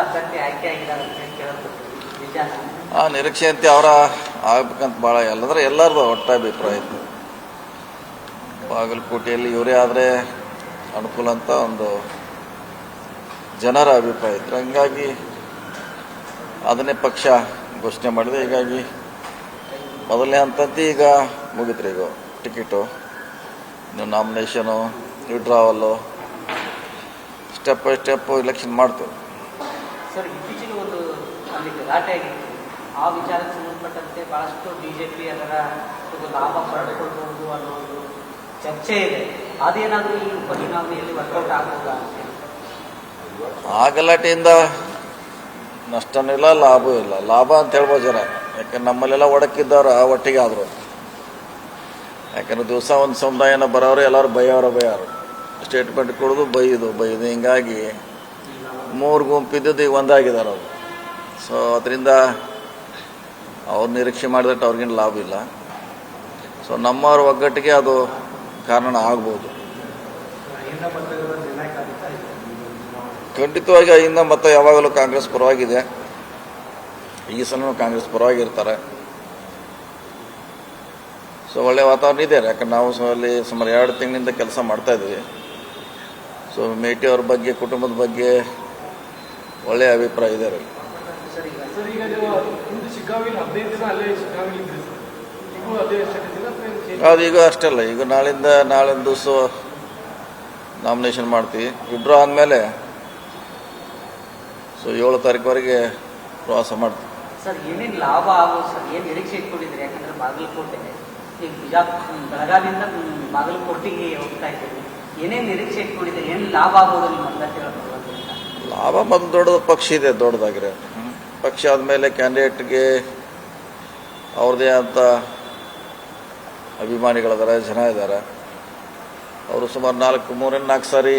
ಅಭ್ಯರ್ಥಿ ಆಯ್ಕೆ ಆಗಿದ್ದಾರೆ ಅಂತ ಕೇಳಲ್ಪಟ್ಟಿದೆ, ನಿಜಾನ? ಆ ನಿರೀಕ್ಷೆ ಅಂತ ಅವರ ಆಗ್ಬೇಕಂತ ಭಾಳ ಎಲ್ಲಂದ್ರೆ ಎಲ್ಲರದು ಒಟ್ಟ ಅಭಿಪ್ರಾಯ ಇತ್ತು. ಬಾಗಲಕೋಟೆಯಲ್ಲಿ ಇವರೇ ಆದರೆ ಅನುಕೂಲ ಅಂತ ಒಂದು ಜನರ ಅಭಿಪ್ರಾಯ ಇತ್ತು. ಹಂಗಾಗಿ ಅದನ್ನೇ ಪಕ್ಷ ಘೋಷಣೆ ಮಾಡಿದೆ. ಹೀಗಾಗಿ ಮೊದಲನೇ ಹಂತಂತೆ ಈಗ ಮುಗಿತ್ರಿ. ಈಗ ಟಿಕೆಟು, ಇನ್ನು ನಾಮಿನೇಷನು, ವಿಡ್ರಾವಲ್ಲು, ಸ್ಟೆಪ್ ಬೈ ಸ್ಟೆಪ್ ಇಲೆಕ್ಷನ್ ಮಾಡ್ತೇವೆ. ಸರ್, ಇತ್ತೀಚೆಗೆ ಒಂದು ಅಲ್ಲಿ ಗಲಾಟೆ ಆಗಿತ್ತು. ಆ ವಿಚಾರಕ್ಕೆ ಸಂಬಂಧಪಟ್ಟಂತೆ ಬಹಳಷ್ಟು ಬಿಜೆಪಿ ಅದರ ಒಂದು ಲಾಭ ಪಡೆದುಕೊಳ್ಬಹುದು ಅನ್ನೋ ಒಂದು ಚರ್ಚೆ ಇದೆ. ಅದೇನಾದರೂ ಈ ಉಪಚುನಾವಣೆಯಲ್ಲಿ ವರ್ಕೌಟ್ ಆಗಬಹುದಾ ಅಂತ? ಆ ಗಲಾಟೆಯಿಂದ ನಷ್ಟನೂ ಇಲ್ಲ, ಲಾಭವೂ ಇಲ್ಲ. ಲಾಭ ಅಂತ ಹೇಳ್ಬೋದು ಜನ, ಯಾಕಂದ್ರೆ ನಮ್ಮಲ್ಲೆಲ್ಲ ಒಡಕಿದ್ದವ್ರು ಒಟ್ಟಿಗೆ ಆದರು. ಯಾಕಂದ್ರೆ ದಿವಸ ಒಂದು ಸಮುದಾಯನ ಬರೋರು ಎಲ್ಲರೂ ಬೈಯೋರು ಸ್ಟೇಟ್ಮೆಂಟ್ ಕೊಡೋದು ಬೈದು ಹಿಂಗಾಗಿ ಮೂರು ಗುಂಪಿದ್ದದ್ದು ಈಗ ಒಂದಾಗಿದ್ದಾರೆ ಅವರು. ಸೊ ಅದರಿಂದ ಅವ್ರು ನಿರೀಕ್ಷೆ ಮಾಡಿದಟ್ಟು ಅವ್ರಿಗೇನು ಲಾಭ ಇಲ್ಲ. ಸೊ ನಮ್ಮವ್ರ ಒಗ್ಗಟ್ಟಿಗೆ ಅದು ಕಾರಣ ಆಗ್ಬೋದು. ಖಂಡಿತವಾಗಿ ಅಹಿಂದ ಮತ ಯಾವಾಗಲೂ ಕಾಂಗ್ರೆಸ್ ಪರವಾಗಿದೆ. ಈ ಸಲನೂ ಕಾಂಗ್ರೆಸ್ ಪರವಾಗಿರ್ತಾರೆ. ಸೊ ಒಳ್ಳೆ ವಾತಾವರಣ ಇದೆ. ಯಾಕಂದ್ರೆ ನಾವು ಅಲ್ಲಿ ಸುಮಾರು 2 ತಿಂಗಳಿಂದ ಕೆಲಸ ಮಾಡ್ತಾ ಇದ್ವಿ. ಸೊ ಮೇಟಿ ಅವ್ರ ಬಗ್ಗೆ, ಕುಟುಂಬದ ಬಗ್ಗೆ ಒಳ್ಳೆಯ ಅಭಿಪ್ರಾಯ ಇದೆ. ಅದು ಈಗ ಅಷ್ಟಲ್ಲ, ಈಗ ನಾಳಿನ ದಿವಸ ನಾಮಿನೇಷನ್ ಮಾಡ್ತೀವಿ. ವಿಡ್ರಾ ಆದಮೇಲೆ ಸೊ 7 ತಾರೀಕುವರೆಗೆ ಪ್ರವಾಸ ಮಾಡ್ತೀವಿ. ಸರ್, ಏನೇನು ಲಾಭ ಆಗೋದು ಸರ್? ಏನು ನಿರೀಕ್ಷೆ ಇಟ್ಕೊಂಡಿದ್ರಿ? ಯಾಕಂದ್ರೆ ಬಾಗಲಕೋಟೆ ಈಗ ಬೆಳಗಾವಿಯಿಂದ ಬಾಗಲಕೋಟೆಗೆ ಹೋಗ್ತಾ ಇದ್ದೀವಿ. ಏನೇನು ನಿರೀಕ್ಷೆ ಇಟ್ಕೊಂಡಿದ್ರಿ? ಏನು ಲಾಭ ಆಗೋದು ನಿಮ್ಮ ಅಭ್ಯರ್ಥಿಗಳ? ಲಾಭ ಮೊದಲು ದೊಡ್ಡದು ಪಕ್ಷ ಇದೆ, ದೊಡ್ಡದಾಗಿರೋ ಪಕ್ಷ ಆದಮೇಲೆ ಕ್ಯಾಂಡಿಡೇಟ್ಗೆ ಅವ್ರದ್ದೇ ಅಂತ ಅಭಿಮಾನಿಗಳಿದ್ದಾರೆ, ಜನ ಇದ್ದಾರೆ. ಅವರು ಸುಮಾರು 3-4 ಸಾರಿ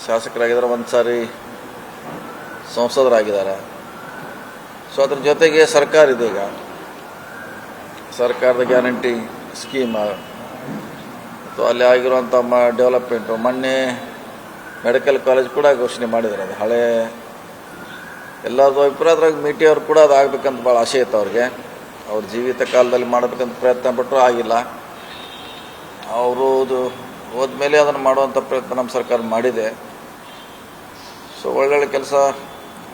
ಶಾಸಕರಾಗಿದ್ದಾರೆ, 1 ಸಾರಿ ಸಂಸದರಾಗಿದ್ದಾರೆ. ಸೊ ಅದ್ರ ಜೊತೆಗೆ ಸರ್ಕಾರ ಇದೆ. ಈಗ ಸರ್ಕಾರದ ಗ್ಯಾರಂಟಿ ಸ್ಕೀಮ್ ಮತ್ತು ಅಲ್ಲಿ ಆಗಿರುವಂಥ ಡೆವಲಪ್ಮೆಂಟು, ಮೊನ್ನೆ ಮೆಡಿಕಲ್ ಕಾಲೇಜ್ ಕೂಡ ಘೋಷಣೆ ಮಾಡಿದ್ದಾರೆ. ಅದು ಹಳೆ ಎಲ್ಲರದು ಅಭಿಪ್ರಾಯ. ಅದ್ರಾಗ ಮೇಟಿ ಅವ್ರು ಕೂಡ ಅದು ಆಗ್ಬೇಕಂತ ಭಾಳ ಆಸೆ ಇತ್ತು ಅವ್ರಿಗೆ. ಅವ್ರ ಜೀವಿತ ಕಾಲದಲ್ಲಿ ಮಾಡಬೇಕಂತ ಪ್ರಯತ್ನ ಪಟ್ಟರು, ಆಗಿಲ್ಲ. ಅವರು ಹೋದ್ಮೇಲೆ ಅದನ್ನು ಮಾಡುವಂಥ ಪ್ರಯತ್ನ ನಮ್ಮ ಸರ್ಕಾರ ಮಾಡಿದೆ. ಸೊ ಒಳ್ಳೊಳ್ಳೆ ಕೆಲಸ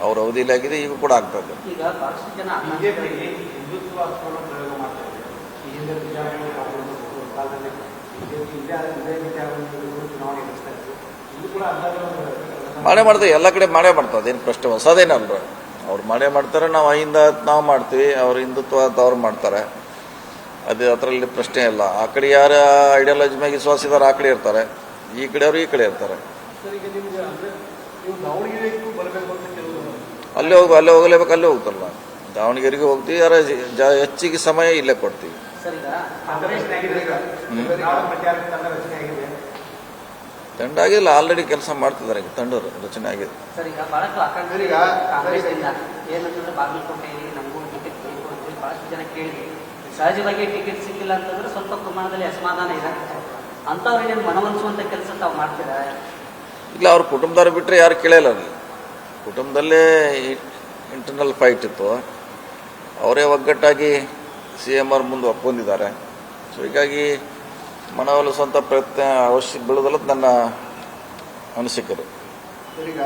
ಅವ್ರ ಅವಧಿಯಲ್ಲಿ ಆಗಿದೆ, ಈಗ ಕೂಡ ಆಗ್ತಾ ಇದೆ. ಈಗ ಬಹಳಷ್ಟು ಜನ ಮಾಡೇ ಮಾಡ್ತೀವಿ, ಎಲ್ಲ ಕಡೆ ಮಾಡೇ ಮಾಡ್ತಾರೆ. ಅದೇನು ಪ್ರಶ್ನೆ ಹೊಸದೇನಲ್ರ. ಅವ್ರು ಮಾಡೇ ಮಾಡ್ತಾರೆ, ನಾವು ಅಹಿಂದ ನಾವು ಮಾಡ್ತೀವಿ, ಅವ್ರು ಹಿಂದುತ್ವ ಅಂತ ಅವ್ರು ಮಾಡ್ತಾರೆ. ಅದು ಅದರಲ್ಲಿ ಪ್ರಶ್ನೆ ಇಲ್ಲ. ಆ ಕಡೆ ಯಾರ ಐಡಿಯಾಲಜಿ ಮ್ಯಾಗ ವಿಶ್ವಾಸ ಇದ್ದಾರೆ ಆ ಕಡೆ ಇರ್ತಾರೆ, ಈ ಕಡೆ ಅವರು ಈ ಕಡೆ ಇರ್ತಾರೆ. ಅಲ್ಲೇ ಹೋಗಲೇಬೇಕು, ಅಲ್ಲೇ ಹೋಗ್ತಾರಲ್ಲ. ದಾವಣಗೆರೆಗೆ ಹೋಗ್ತೀವಿ, ಯಾರ ಹೆಚ್ಚಿಗೆ ಸಮಯ ಇಲ್ಲೇ ಕೊಡ್ತೀವಿ. ತಂಡ ಆಗಿಲ್ಲ, ಆಲ್ರೆಡಿ ಕೆಲಸ ಮಾಡ್ತಿದ್ದಾರೆ. ತಂಡರು ರಚನೆ ಆಗಿದೆ. ಸರ್, ಈಗ ಬಹಳಷ್ಟು ಕಾಂಗ್ರೆಸ್ನಿಂದ ಏನಂತಂದ್ರೆ ಬಾಗಲಕೋಟೆಯಲ್ಲಿ ನಮಗೂ ಟಿಕೆಟ್ ಬೇಕು ಅಂತೇಳಿ ಬಹಳಷ್ಟು ಜನ ಕೇಳಿದ್ವಿ. ಸಹಜವಾಗಿ ಟಿಕೆಟ್ ಸಿಕ್ಕಿಲ್ಲ ಅಂತಂದ್ರೆ ಸ್ವಲ್ಪ ಪ್ರಮಾಣದಲ್ಲಿ ಅಸಮಾಧಾನ ಇದೆ. ಅಂಥವ್ರಿಗೆ ಮನವೊಲಿಸುವಂಥ ಕೆಲಸ ತಾವು ಮಾಡ್ತೀರಾ? ಇಲ್ಲ, ಅವ್ರ ಕುಟುಂಬದವ್ರು ಬಿಟ್ಟರೆ ಯಾರು ಕೇಳಿಲ್ಲ. ಅಲ್ಲಿ ಕುಟುಂಬದಲ್ಲೇ ಇಂಟರ್ನಲ್ ಫೈಟ್ ಇತ್ತು. ಅವರೇ ಒಗ್ಗಟ್ಟಾಗಿ CM ಅವ್ರ ಮುಂದೆ ಒಪ್ಕೊಂಡಿದ್ದಾರೆ. ಸೊ ಹೀಗಾಗಿ ಮನವೊಲಿಸುವಂಥ ಪ್ರಯತ್ನ ಅವಶ್ಯ ಬೀಳೋದಲ್ಲ ನನ್ನ ಅನಿಸಿಕೆರು. ಈಗ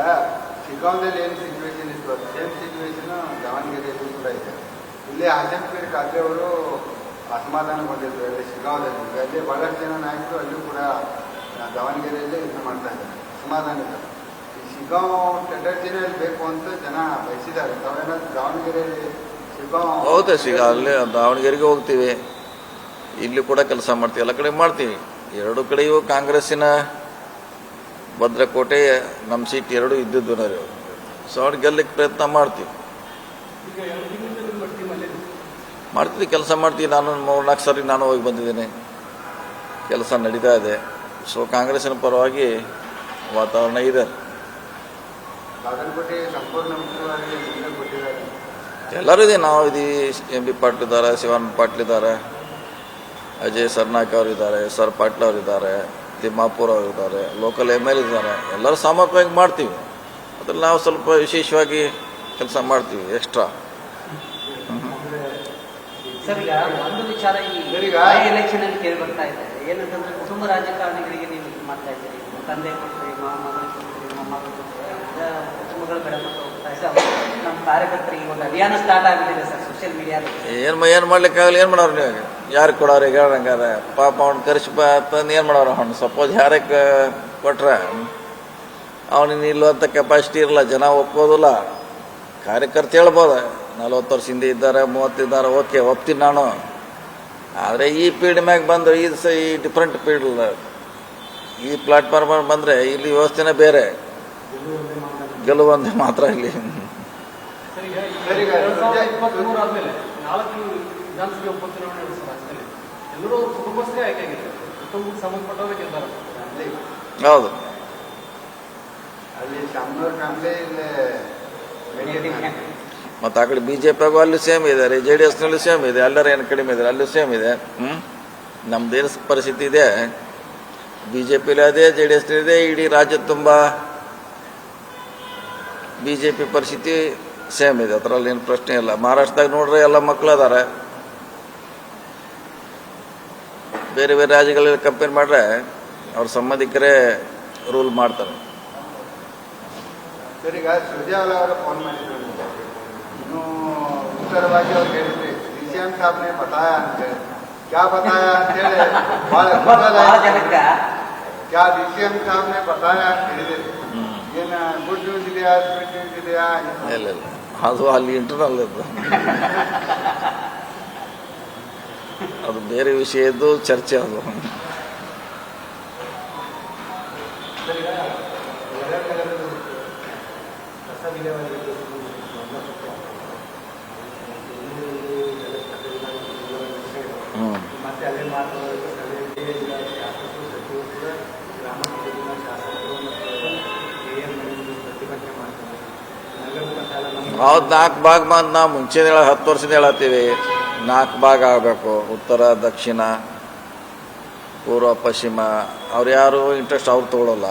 ಶಿಗ್ಗಾಂವದಲ್ಲಿ ಏನು ಸಿಚುವೇಶನ್ ಇತ್ತು, ಅದು ಸೇಮ್ ಸಿಚುವೇಶನ್ ದಾವಣಗೆರೆಯಲ್ಲಿ ಕೂಡ ಇದೆ. ಇಲ್ಲಿ ಆಜಂಪೀರ್ ಖಾದ್ರಿ ಅವರು ಅಸಮಾಧಾನಗೊಂಡಿದ್ರು ಅಲ್ಲಿ ಶಿಗ್ಗಾಂವದಲ್ಲಿ. ಅಲ್ಲಿ ಬಹಳಷ್ಟು ಜನ ನಾಯಕರು ಅಲ್ಲೂ ಕೂಡ ದಾವಣಗೆರೆಯಲ್ಲೇ ಇದು ಮಾಡ್ತಾ ಇದ್ದಾರೆ, ಅಸಮಾಧಾನ ಇದ್ದಾರೆ. ಈ ಶಿಗ್ಗಾಂವ್ ಟೆಂಡರ್ಜಿನಲ್ಲಿ ಬೇಕು ಅಂತ ಜನ ಬಯಸಿದ್ದಾರೆ. ತಾವೇನಾದ್ರು ದಾವಣಗೆರೆಯಲ್ಲಿ ಹೌದಾ? ಈಗ ಅಲ್ಲೇ ದಾವಣಗೆರೆಗೆ ಹೋಗ್ತೀವಿ, ಇಲ್ಲಿ ಕೂಡ ಕೆಲಸ ಮಾಡ್ತೀವಿ, ಎಲ್ಲ ಕಡೆ ಮಾಡ್ತೀವಿ. 2 ಕಡೆಯೂ ಕಾಂಗ್ರೆಸ್ಸಿನ ಭದ್ರಕೋಟೆ, ನಮ್ಮ ಸೀಟ್ 2 ಇದ್ದಿದ್ದು ನಾವು. ಸೊ ಅವ್ರಿಗೆ ಗೆಲ್ಲಕ್ಕೆ ಪ್ರಯತ್ನ ಮಾಡ್ತೀವಿ, ಕೆಲಸ ಮಾಡ್ತೀವಿ. ನಾನು 3-4 ಸಾರಿ ನಾನು ಹೋಗಿ ಬಂದಿದ್ದೀನಿ, ಕೆಲಸ ನಡೀತಾ ಇದೆ. ಸೊ ಕಾಂಗ್ರೆಸ್ಸಿನ ಪರವಾಗಿ ವಾತಾವರಣ ಇದೆ. ಎಲ್ಲರೂ ಇದೆ, ನಾವು ಇದೀವಿ. MB ಪಾಟೀಲ್ ಇದ್ದಾರೆ, ಶಿವಾನಂದ ಪಾಟೀಲ್ ಇದ್ದಾರೆ, ಅಜಯ್ ಸರ್ನಾಯ್ಕ ಅವರಿದ್ದಾರೆ, ಸರ್ ಪಾಟೀಲ್ ಅವರಿದ್ದಾರೆ, ತಿಮ್ಮಾಪುರ್ ಅವರಿದ್ದಾರೆ, ಲೋಕಲ್ ML ಇದ್ದಾರೆ. ಎಲ್ಲರೂ ಸಮರ್ಪಕವಾಗಿ ಮಾಡ್ತೀವಿ. ಅದ್ರಲ್ಲಿ ನಾವು ಸ್ವಲ್ಪ ವಿಶೇಷವಾಗಿ ಕೆಲಸ ಮಾಡ್ತೀವಿ ಎಕ್ಸ್ಟ್ರಾ. ಸರ್, ಈಗ ಒಂದು ವಿಚಾರ ಈ ಎಲೆಕ್ಷನ್ ಅಲ್ಲಿ ಕೇಳಿ ಬರ್ತಾ ಇದೆ ಏನಂತಂದ್ರೆ ಕುಟುಂಬ ರಾಜಕಾರಣಿಗಳಿಗೆ ನೀವು ಇದು ಮಾಡ್ತಾ ಇದ್ದೀರಿ, ತಂದೆ ಕೊಟ್ಟರೆ ಮಗಳು ಕೊಟ್ಟರೆ ಮೊಮ್ಮಗಳು ಕೊಟ್ಟರೆ ಕುಟುಂಬಗಳು ಕಡೆ ಹೋಗ್ತಾ ಇದೆ. ನಮ್ಮ ಕಾರ್ಯಕರ್ತರಿಗೆ ಒಂದು ಅಭಿಯಾನ ಸ್ಟಾರ್ಟ್ ಆಗಿಬಿಟ್ಟಿದೆ ಸರ್ ಸೋಷಿಯಲ್ ಮೀಡಿಯಾದಲ್ಲಿ. ಏನು ಮಾಡ್ಲಿಕ್ಕಾಗಲ್ಲ, ಏನು ಮಾಡೋರು ನೀವು? ಯಾರು ಕೊಡೋರು ಈಗ ಹೇಳಂಗಾರೆ ಪಾಪ ಅವ್ನು ಕರೆಸಿ ತಂದು ಏನು ಮಾಡೋರು? ಅವ್ನು ಸಪೋಸ್ ಯಾರೇ ಕೊಟ್ರೆ ಅವನಿಗೆ ನಿಲ್ಲುವಂಥ ಕೆಪಾಸಿಟಿ ಇರಲ್ಲ, ಜನ ಒಪ್ಪೋದಿಲ್ಲ. ಕಾರ್ಯಕರ್ತ ಹೇಳ್ಬೋದು 40 ವರ್ಷ ಹಿಂದೆ ಇದ್ದಾರೆ 30 ಇದ್ದಾರೆ, ಓಕೆ ಒಪ್ತೀನಿ ನಾನು. ಆದರೆ ಈ ಪೀಡ್ ಮ್ಯಾಗ ಬಂದು ಈ ಡಿಫ್ರೆಂಟ್ ಪೀಡ್, ಈ ಪ್ಲಾಟ್ಫಾರ್ಮ್ ಬಂದರೆ ಇಲ್ಲಿ ವ್ಯವಸ್ಥೆನೇ ಬೇರೆ, ಗೆಲುವಂತೆ ಮಾತ್ರ ಇಲ್ಲಿ. ಹೌದು, ಮತ್ತು ಆ ಕಡೆ BJPಗೂ ಅಲ್ಲಿ ಸೇಮ್ ಇದೆ, JDSನಲ್ಲಿ ಸೇಮ್ ಇದೆ, ಎಲ್ಲರೂ ಏನು ಕಡಿಮೆ ಇದೆ ಅಲ್ಲಿ ಸೇಮ್ ಇದೆ. ನಮ್ದೇನು ಪರಿಸ್ಥಿತಿ ಇದೆ, BJPಲಿ ಅದೇ, JDSನಲ್ಲಿ ಇದೆ, ಇಡೀ ರಾಜ್ಯ ತುಂಬ BJP ಪರಿಸ್ಥಿತಿ ಸೇಮ್ ಇದೆ, ಅದರಲ್ಲಿ ಏನು ಪ್ರಶ್ನೆ ಇಲ್ಲ. ಮಹಾರಾಷ್ಟ್ರದಾಗ ನೋಡ್ರೆ ಎಲ್ಲ ಮಕ್ಕಳು ಅದಾರೆ, ಬೇರೆ ಬೇರೆ ರಾಜ್ಯಗಳಲ್ಲಿ ಕಂಪೇರ್ ಮಾಡ್ರೆ ಅವ್ರ ಸಂಬಂಧಿಕರೇ ರೂಲ್ ಮಾಡ್ತಾರೆ. ಸರ್, ಈಗ ಸುರ್ಜೇವಾಲಾ ಅವರು ಫೋನ್ ಮಾಡಿದ್ರು, ಇನ್ನೂ ಉತ್ತರವಾಗಿ ಅವ್ರು ಹೇಳಿದ್ರಿ DCM ಸಾಬ್ನೆ ಬತಾಯ ಅಂತೇಳಿ. ಕ್ಯಾ ಬತಾಯ ಅಂತೇಳಿ ಭಾಳ ಜನಕ್ಕೆ ಕ್ಯಾ DCM ಸಾಬ್ನೆ ಬತಾಯ ಅಂತ ಹೇಳಿದ್ರಿ. ಏನು ಗುಡ್ ನ್ಯೂಸ್ ಇದೆಯಾ, ಸ್ವೀಟ್ ನ್ಯೂಸ್ ಇದೆಯಾ? ಇಲ್ಲ, ಅದು ಅಲ್ಲಿ ಇಂಟರ್ನಲ್ ಅದು, ಅದು ಬೇರೆ ವಿಷಯದ್ದು ಚರ್ಚೆ ಅದು. ಹೌದು, 4 ಭಾಗ ಬಂದು ನಾವು ಮುಂಚೆ 10 ವರ್ಷದ ಹೇಳತ್ತೀವಿ, 4 ಭಾಗ ಆಗಬೇಕು, ಉತ್ತರ ದಕ್ಷಿಣ ಪೂರ್ವ ಪಶ್ಚಿಮ. ಅವ್ರು ಯಾರು ಇಂಟ್ರೆಸ್ಟ್ ಅವ್ರು ತೊಗೊಳ್ಳಲ್ಲ.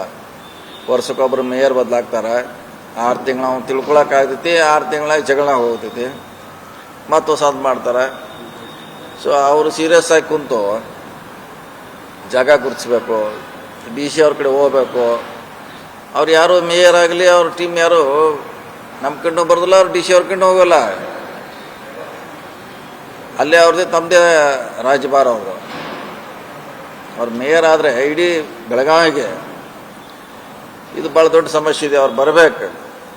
ವರ್ಷಕ್ಕೊಬ್ಬರು ಮೇಯರ್ ಬದಲಾಗ್ತಾರೆ, 6 ತಿಂಗಳು ಅವ್ನು ತಿಳ್ಕೊಳಕ್ಕಾಗ್ತೈತಿ, 6 ತಿಂಗಳಾಗ ಜಗಳ ಹೋಗ್ತೈತಿ, ಮತ್ತು ಹೊಸದು ಮಾಡ್ತಾರೆ. ಸೊ ಅವರು ಸೀರಿಯಸ್ ಆಗಿ ಕುಂತು ಜಾಗ ಗುರುತಿಸ್ಬೇಕು, DC ಅವ್ರ ಕಡೆ ಹೋಗ್ಬೇಕು. ಅವ್ರು ಯಾರು ಮೇಯರ್ ಆಗಲಿ, ಅವ್ರ ಟೀಮ್ ಯಾರು ನಮ್ಮ ಕಣ್ಣು ಬರೋದಿಲ್ಲ, ಅವ್ರು DC ಅವ್ರ ಕಣ್ಣು ಹೋಗಲ್ಲ. ಅಲ್ಲೇ ಅವ್ರದ್ದೇ ತಮ್ಮದೇ ರಾಜ್ಯಭಾರ. ಅವ್ರು ಮೇಯರ್ ಆದರೆ ಇಡೀ ಬೆಳಗಾವಿಗೆ ಇದು ಭಾಳ ದೊಡ್ಡ ಸಮಸ್ಯೆ ಇದೆ. ಅವ್ರು ಬರಬೇಕು,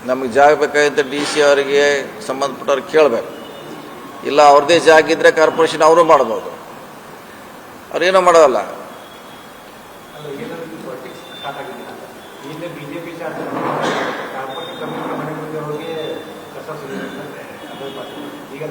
ನಮಗೆ ಜಾಗ ಬೇಕಾಗಿದ್ದ DC ಅವರಿಗೆ ಸಂಬಂಧಪಟ್ಟವ್ರಿಗೆ ಕೇಳಬೇಕು. ಇಲ್ಲ ಅವ್ರದ್ದೇ ಜಾಗ ಇದ್ದರೆ ಕಾರ್ಪೊರೇಷನ್ ಅವರು ಮಾಡ್ಬೋದು, ಅವ್ರೇನೂ ಮಾಡೋಲ್ಲ. ಈಗ